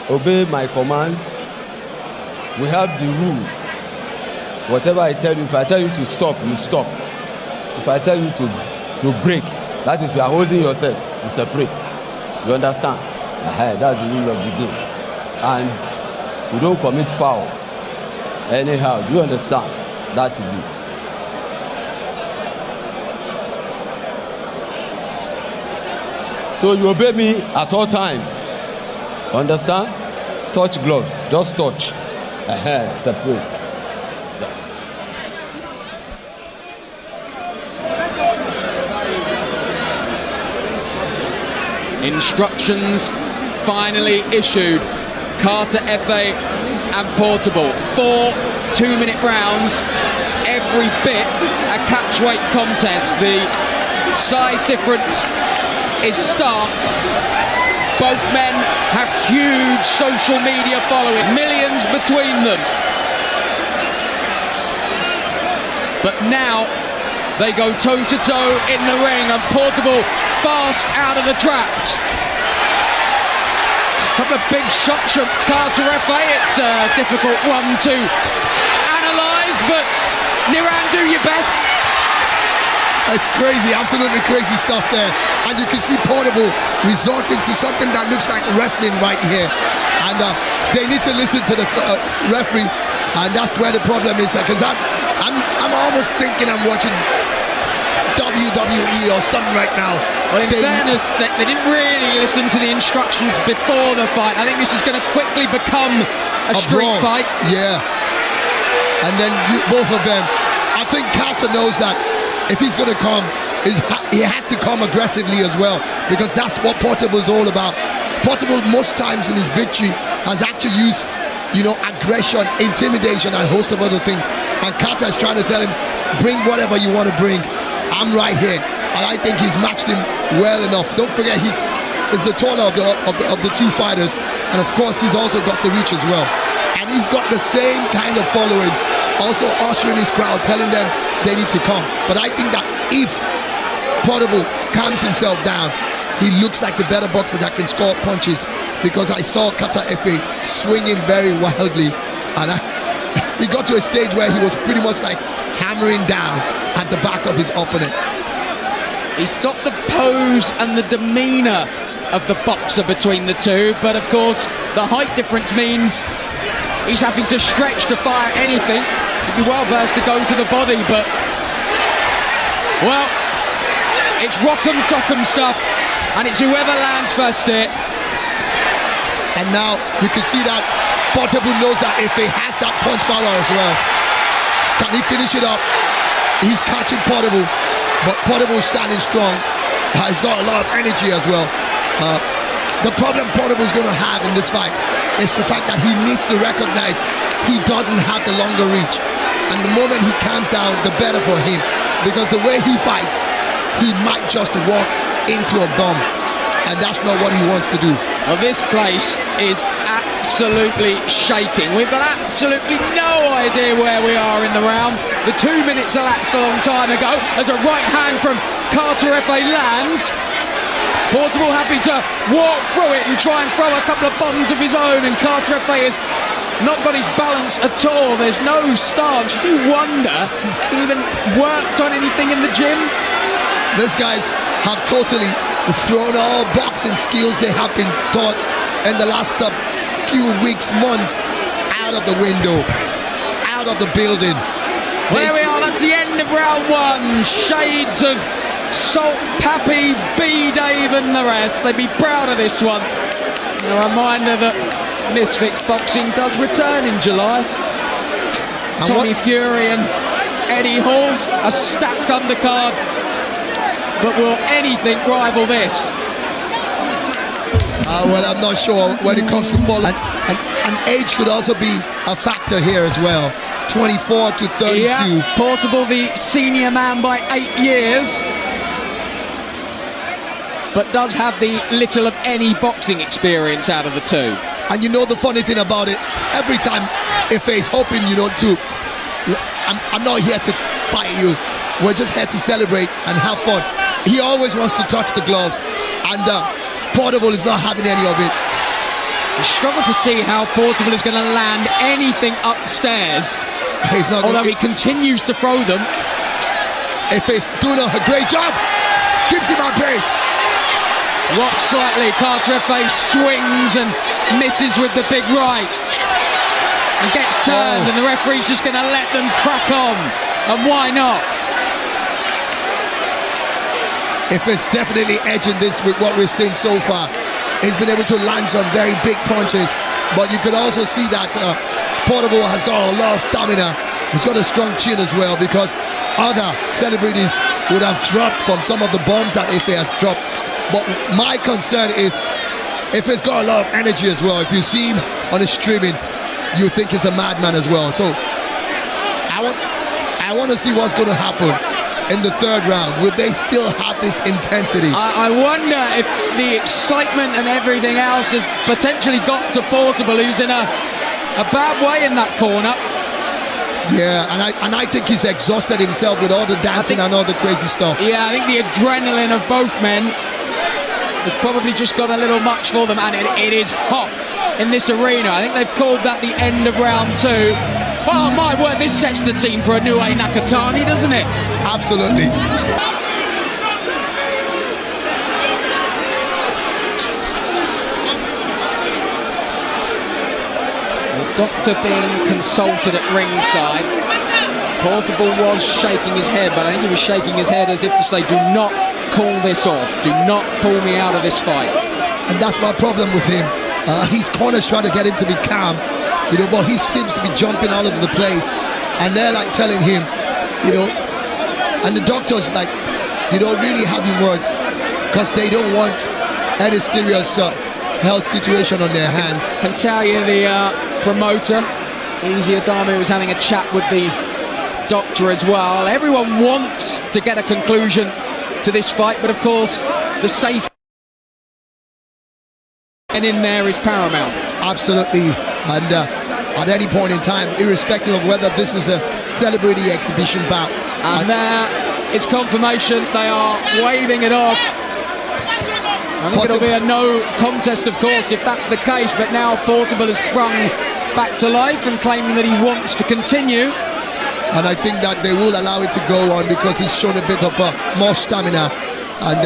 Obey my commands. We have the rule. Whatever I tell you, if I tell you to stop, you stop. If I tell you to break, that is, you are holding yourself, you separate. You understand? That's the rule of the game. And you don't commit foul anyhow. Do you understand? That is it. So you obey me at all times. Understand? Touch gloves. Just touch. Separate. Instructions finally issued. Carterefe and Portable. 4 2-minute rounds. Every bit a catchweight contest. The size difference is stark. Both men have huge social media following, millions between them. But now they go toe-to-toe in the ring, and Portable fast out of the traps. A couple of big shots from Carterefe. It's a difficult one to analyse, but Niran, do your best. It's crazy, absolutely crazy stuff there. And you can see Portable resorting to something that looks like wrestling right here. And they need to listen to the referee. And that's where the problem is. Because I'm almost thinking I'm watching WWE or something right now. Well, in fairness, they didn't really listen to the instructions before the fight. I think this is going to quickly become a street brawl fight. Yeah. And then both of them. I think Carter knows that if he's going to come, he has to come aggressively as well, because that's what Portable is all about. Portable most times in his victory has actually used, aggression, intimidation, and a host of other things. And Carter is trying to tell him, bring whatever you want to bring. I'm right here. And I think he's matched him well enough. Don't forget, he's the taller of the two fighters. And of course, he's also got the reach as well. And he's got the same kind of following, also ushering his crowd, telling them they need to come. But I think that if Portable calms himself down, he looks like the better boxer that can score punches, because I saw Carterefe swinging very wildly, and he got to a stage where he was pretty much like hammering down at the back of his opponent. He's got the pose and the demeanour of the boxer between the two, but of course the height difference means he's having to stretch to fire anything. He'd be well versed to go to the body, but well, it's rock'em sock'em stuff, and it's whoever lands first here. And now you can see that Portable knows that if he has that punch power as well, can he finish it up? He's catching Portable, but Portable is standing strong. He's got a lot of energy as well. The problem Portable is going to have in this fight is the fact that he needs to recognize he doesn't have the longer reach. And the moment he calms down, the better for him. Because the way he fights, he might just walk into a bomb. And that's not what he wants to do. Well, this place is absolutely shaking. We've got absolutely no idea where we are in the round. The 2 minutes elapsed a long time ago as a right hand from Carterefe lands. Portable happy to walk through it and try and throw a couple of bombs of his own, and Carterefe has not got his balance at all. There's no stance. You wonder he even worked on anything in the gym. These guys have totally thrown all boxing skills they have been taught in the last few weeks, months, out of the window, out of the building. There we are, that's the end of round one. Shades of Salt Pappy, B Dave and the rest. They'd be proud of this one. A reminder that Misfits Boxing does return in July. Tommy Fury and Eddie Hall, a stacked undercard. But will anything rival this? Well, I'm not sure when it comes to follow. And age could also be a factor here as well. 24 to 32. Yeah, Portable the senior man by 8 years. But does have the little of any boxing experience out of the two. And the funny thing about it, every time Ife is hoping, I'm not here to fight you. we're just here to celebrate and have fun. He always wants to touch the gloves, and Portable is not having any of it. I struggle to see how Portable is going to land anything upstairs. He's not. Although he continues to throw them. Efe's doing a great job. Keeps him at bay. Rocks slightly. Carterefe swings and misses with the big right. And gets turned, and the referee's just going to let them crack on. And why not? Efe's definitely edging this with what we've seen so far. He's been able to land some very big punches, but you could also see that Portable has got a lot of stamina. He's got a strong chin as well, because other celebrities would have dropped from some of the bombs that Efe has dropped. But my concern is Efe's got a lot of energy as well. If you see him on the streaming, you think he's a madman as well. So I want to see what's going to happen in the third round. Will they still have this intensity? I wonder if the excitement and everything else has potentially got to Portable, who's in a bad way in that corner. Yeah, and I think he's exhausted himself with all the dancing and all the crazy stuff. Yeah, I think the adrenaline of both men has probably just got a little much for them, and it is hot in this arena. I think they've called that the end of round 2. Oh my word, this sets the scene for a new Nakatani, doesn't it? Absolutely. The doctor being consulted at ringside. Portable was shaking his head, but I think he was shaking his head as if to say, do not call this off. Do not pull me out of this fight. And that's my problem with him. His corner's trying to get him to be calm, but he seems to be jumping all over the place, and they're like telling him, and the doctors like, really having words, because they don't want any serious health situation on their hands. Can tell you the promoter, Easy Adame, was having a chat with the doctor as well. Everyone wants to get a conclusion to this fight, but of course the safety and in there is paramount. Absolutely. And at any point in time, irrespective of whether this is a celebrity exhibition bout, and there it's confirmation. They are waving it off. I think it'll be a no contest, of course, if that's the case, but now Portable has sprung back to life and claiming that he wants to continue. And I think that they will allow it to go on, because he's shown a bit of more stamina. And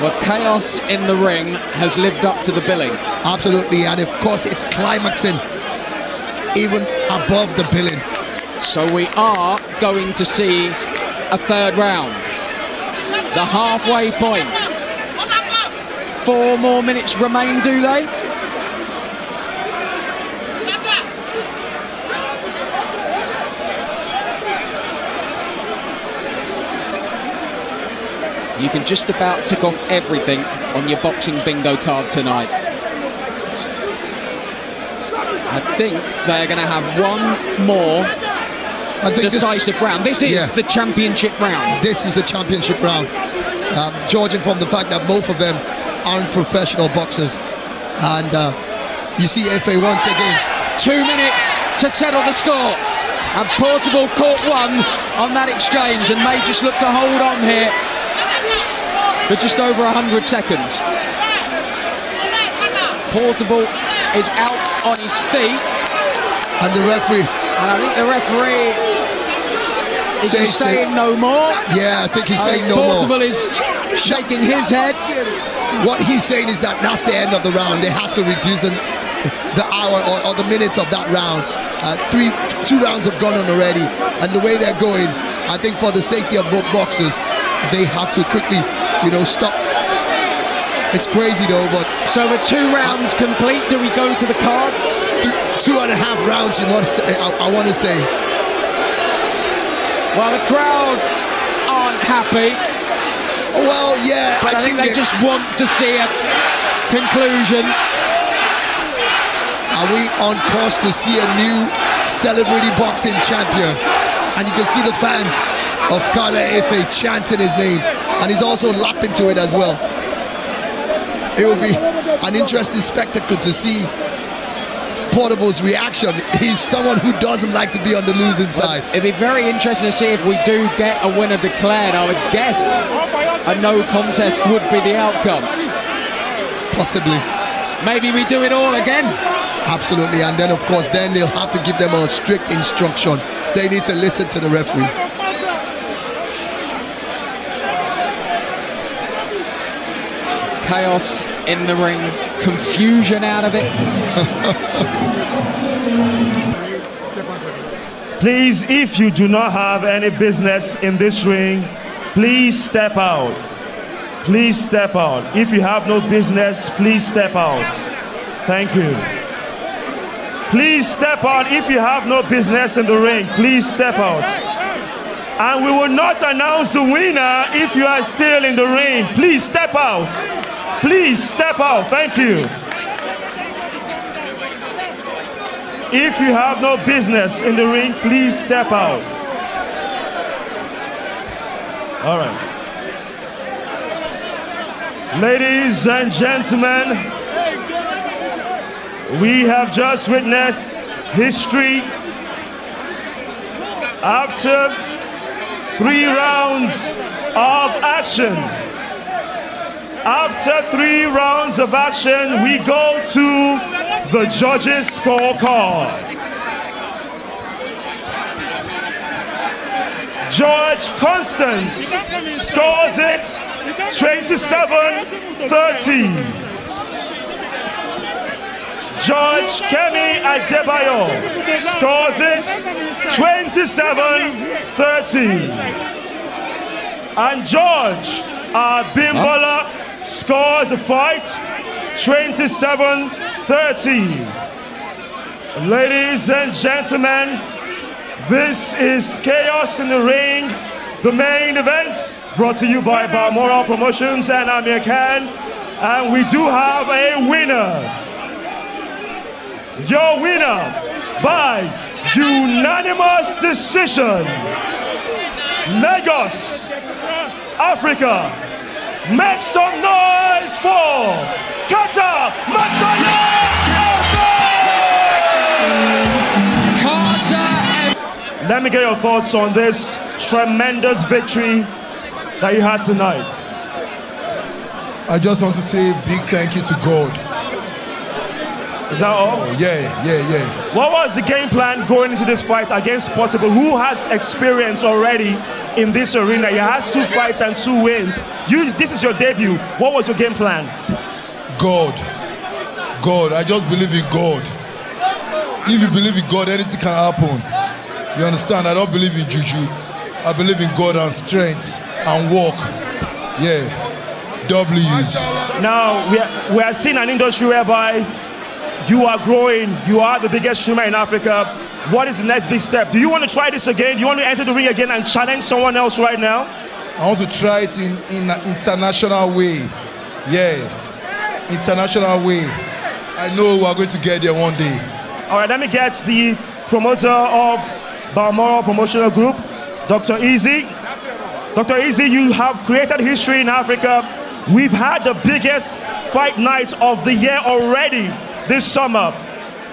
well, chaos in the ring has lived up to the billing. Absolutely, and of course it's climaxing even above the billing. So we are going to see a third round. The halfway point. 4 more minutes remain, do they? You can just about tick off everything on your boxing bingo card tonight. I think they're going to have one more decisive round. This is the championship round. This is the championship round. Judging from the fact that both of them aren't professional boxers. And you see Efe once again. 2 minutes to settle the score. And Portable caught one on that exchange and may just look to hold on here for just over 100 seconds. Portable is out on his feet. And the referee. And I think the referee is saying no more. Yeah, I think he's saying no more. Portable is shaking his head. What he's saying is that that's the end of the round. They had to reduce the hour or the minutes of that round. 2 rounds have gone on already. And the way they're going, I think for the safety of both boxers, they have to quickly, stop. It's crazy though, but... So with 2 rounds complete, do we go to the cards? 2.5 rounds, I want to say. Well, the crowd aren't happy. Well, yeah. But I think they just want to see a conclusion. Are we on course to see a new celebrity boxing champion? And you can see the fans of Carterefe chanting his name, and he's also lapping to it as well. It will be an interesting spectacle to see Portable's reaction. He's someone who doesn't like to be on the losing side. It'd be very interesting to see if we do get a winner declared. I would guess a no contest would be the outcome. Possibly. Maybe we do it all again. Absolutely, and then of course then they'll have to give them a strict instruction. They need to listen to the referees. Chaos in the ring, confusion out of it. Please, if you do not have any business in this ring, please step out. Please step out. If you have no business, please step out. Thank you. Please step out if you have no business in the ring. Please step out. And we will not announce the winner if you are still in the ring. Please step out. Please step out. Thank you. If you have no business in the ring, please step out. All right. Ladies and gentlemen, we have just witnessed history. After 3 rounds of action, we go to the judges' scorecard. George Constance scores it 27-30. George Kemi Adebayo scores it 27-30. And George Abimbola scores the fight 27-30. Ladies and gentlemen, this is Chaos in the Ring, the main event, brought to you by Balmoral Promotions and Amir Khan. And we do have a winner. Your winner by unanimous decision, Lagos, Africa. Make some noise for Carterefe! Let me get your thoughts on this tremendous victory that you had tonight. I just want to say a big thank you to God. Is that all? Oh, yeah. What was the game plan going into this fight against Portable, who has experience already in this arena? He has 2 fights and 2 wins. This is your debut. What was your game plan? God. I just believe in God. If you believe in God, anything can happen. You understand? I don't believe in juju. I believe in God and strength and work. Yeah. W's. Now, we are seeing an industry whereby you are growing. You are the biggest streamer in Africa. What is the next big step? Do you want to try this again? Do you want to enter the ring again and challenge someone else right now? I want to try it in an international way. Yeah. International way. I know we are going to get there one day. All right, let me get the promoter of Balmoral Promotional Group, Dr. Easy. Dr. Easy, you have created history in Africa. We've had the biggest fight night of the year already this summer.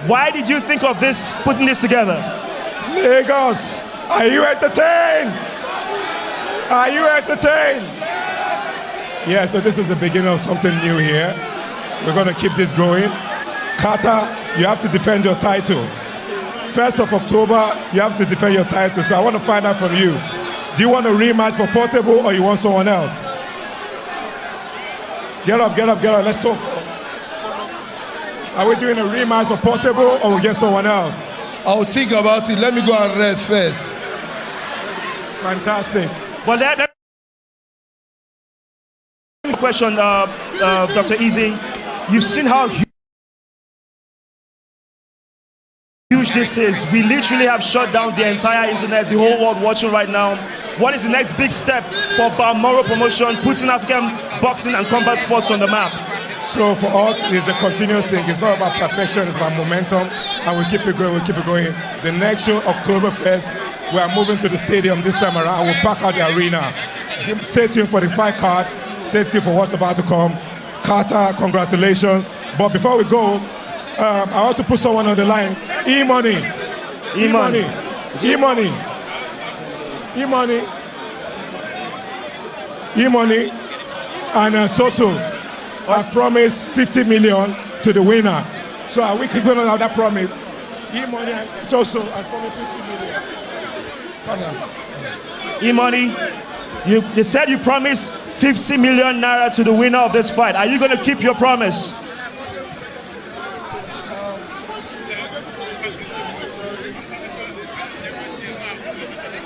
Why did you think of this, putting this together? Lagos, are you entertained? Are you entertained? Yeah, so this is the beginning of something new here. We're going to keep this going. Carter, you have to defend your title. 1st of October, you have to defend your title. So I want to find out from you. Do you want a rematch for Portable or you want someone else? Get up. Let's talk. Are we doing a rematch for Portable or we get someone else? I'll think about it. Let me go and rest first. Fantastic. Well, that question, Dr. Easy. You've seen how huge this is. We literally have shut down the entire internet, the whole world watching right now. What is the next big step for Balmoral Promotion, putting African boxing and combat sports on the map? So for us, it's a continuous thing. It's not about perfection, it's about momentum, and we keep it going, The next show, October 1st, we are moving to the stadium this time around. We'll pack out the arena. Stay tuned for the fight card. Stay tuned for what's about to come. Carter, congratulations. But before we go, I want to put someone on the line. E-Money. E-Money. E-Money. E-Money. E-Money. And Soso. I promised 50 million to the winner. So are we keeping on that promise? E-Money and Soso, I promised 50 million. E-Money, you said you promised 50 million naira to the winner of this fight. Are you going to keep your promise?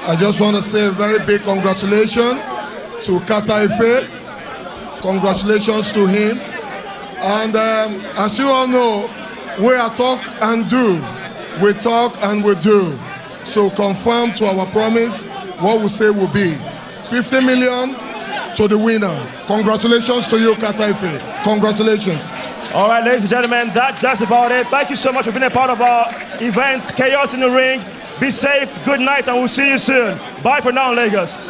I just want to say a very big congratulations to Carterefe. Congratulations to him. And as you all know, we are talk and do. We talk and we do. So confirm to our promise what we say will be 50 million to the winner. Congratulations to you, Carterefe. Congratulations. All right, ladies and gentlemen, that's about it. Thank you so much for being a part of our events, Chaos in the Ring. Be safe, good night, and we'll see you soon. Bye for now, Lagos.